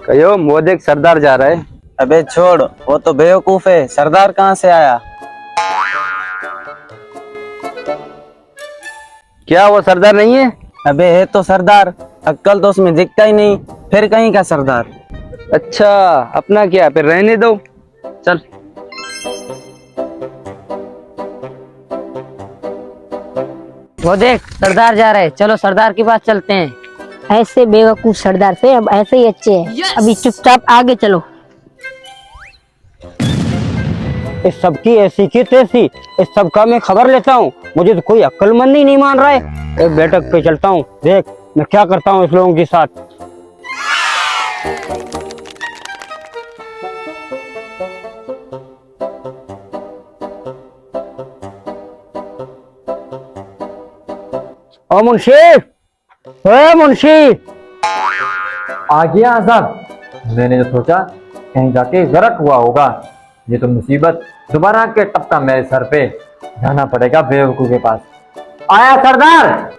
कहो वो देख सरदार जा रहा है। अबे छोड़, वो तो बेवकूफ है, सरदार कहाँ से आया? क्या वो सरदार नहीं है? अबे है तो सरदार, अक्कल तो उसमें दिखता ही नहीं, फिर कहीं का सरदार। अच्छा, अपना क्या, फिर रहने दो, चल। वो देख सरदार जा रहे, चलो सरदार के पास चलते हैं। ऐसे बेवकूफ सरदार से अब ऐसे ही अच्छे हैं। अभी चुपचाप आगे चलो। इस सबकी ऐसी की तैसी, इस सबका मैं खबर लेता हूँ। मुझे तो कोई अक्लमंद ही नहीं मान रहा है। एक बैठक पे चलता हूँ, देख मैं क्या करता हूँ इस लोगों के साथ। ओ मुंशी, ओ मुंशी। आ गया आजाद। मैंने जो सोचा कहीं जाके गरक हुआ होगा, ये तो मुसीबत दोबारा के टपका मेरे सर पे। जाना पड़ेगा बेवकूफ के पास। आया सरदार।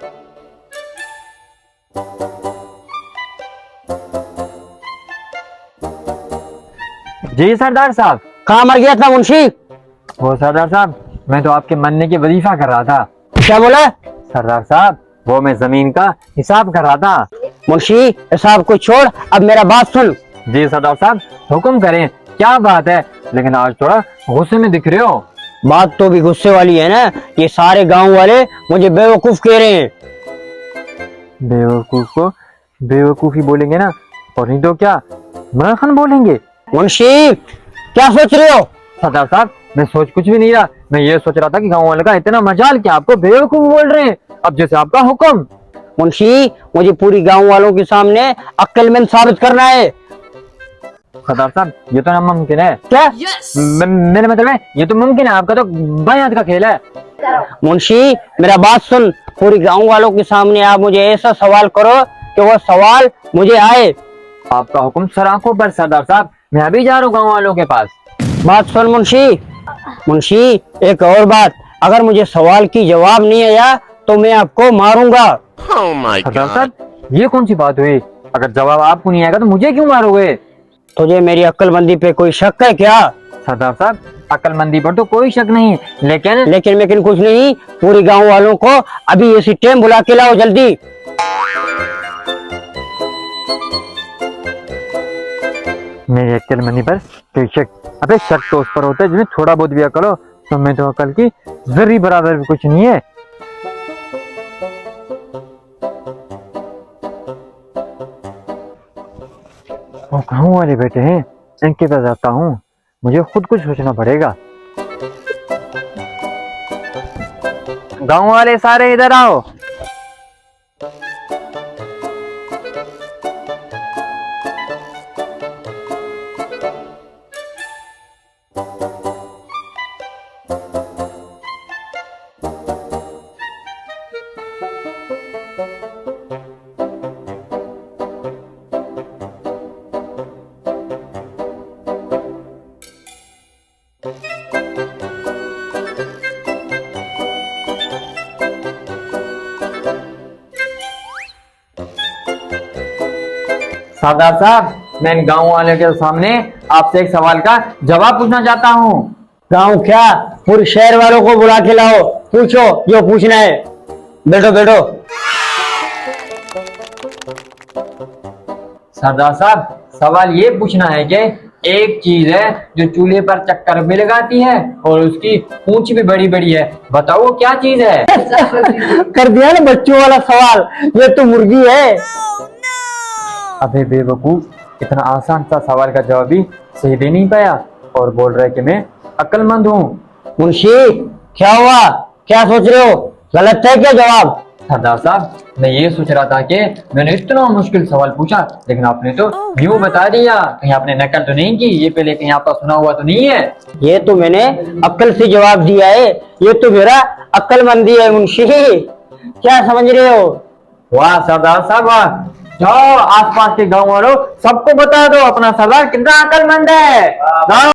जी सरदार साहब। कहाँ मर गया था मुंशी? वो सरदार साहब, मैं तो आपके मरने की वजीफा कर रहा था। क्या बोला? सरदार साहब, वो मैं जमीन का हिसाब कर रहा था। मुंशी हिसाब को छोड़, अब मेरा बात सुन। जी सरदार साहब, हुक्म करें, क्या बात है? लेकिन आज थोड़ा गुस्से में दिख रहे हो। बात तो भी गुस्से वाली है ना। ये सारे गांव वाले मुझे बेवकूफ कह रहे हैं। बेवकूफ को बेवकूफी बोलेंगे ना, और नहीं तो क्या मरखन बोलेंगे। मुंशी क्या सोच रहे हो? सरदार साहब, मैं सोच कुछ भी नहीं रहा। मैं ये सोच रहा था कि गांव वाले का इतना मजाल कि आपको बेवकूफ बोल रहे हैं। अब जैसे आपका हुक्म। मुंशी मुझे पूरी गांव वालों के सामने अक्लमंद साबित करना है। सरदार साहब, ये तो नामुमकिन है। क्या? मेरे मतलब है ये तो मुमकिन है, आपका तो बाएं हाथ का खेल है। मुंशी मेरा बात सुन, पूरी गांव वालों के सामने आप मुझे ऐसा सवाल करो कि वो सवाल मुझे आए। आपका हुक्म सर आंखों पर सरदार साहब, मैं अभी जा रहा हूँ गाँव वालों के पास। बात सुन मुंशी। मुंशी एक और बात, अगर मुझे सवाल की जवाब नहीं आया तो मैं आपको मारूंगा। सरदार साहब, ये कौन सी बात हुई? अगर जवाब आपको नहीं आएगा तो मुझे क्यों मारोगे? तुझे मेरी अक्लमंदी पे कोई शक है क्या? सरदार साहब, अक्लमंदी पर तो कोई शक नहीं, लेकिन कुछ नहीं। पूरी गांव वालों को अभी इसी टाइम बुला के लाओ, जल्दी। मेरी अक्लमंदी पर कोई शक? अबे शक तो उस पर होता है जिसमें थोड़ा बहुत भी अकल हो। तो मैं तो अकल की जर्री बराबर भी कुछ नहीं है। वो गाँव वाले बेटे हैं, इनके पास जाता हूँ, मुझे खुद कुछ सोचना पड़ेगा। गाँव वाले सारे इधर आओ। सरदार साहब, मैं इन गाँव वाले के सामने आपसे एक सवाल का जवाब पूछना चाहता हूँ। गांव क्या, पूरे शहर वालों को बुला के लाओ, पूछो जो पूछना है। बैठो बैठो। सरदार साहब, सवाल ये पूछना है कि एक चीज है जो चूल्हे पर चक्कर भी लगाती है और उसकी पूंछ भी बड़ी बड़ी है, बताओ वो क्या चीज है? कर दिया ना बच्चों वाला सवाल, ये तो मुर्गी है। अबे बेवकूफ, इतना आसान सा सवाल का जवाब भी सही दे नहीं पाया और बोल रहा है कि मैं अक्लमंद हूँ। मुंशी क्या हुआ, क्या सोच रहे हो? गलत है क्या जवाब? सरदार साहब, मैं ये सोच रहा था कि मैंने इतना मुश्किल सवाल पूछा, लेकिन आपने तो यूं बता दिया। कहीं आपने नकल तो नहीं की? ये पहले कहीं आपका सुना हुआ तो नहीं है? ये तो मैंने अक्ल से जवाब दिया है, ये तो मेरा अक्लमंदी है मुंशी। क्या समझ रहे हो? वाह सरदार साहब वाह। जाओ आसपास के गाँव वालों सबको बता दो अपना सरदार कितना अक्लमंद है। जाओ।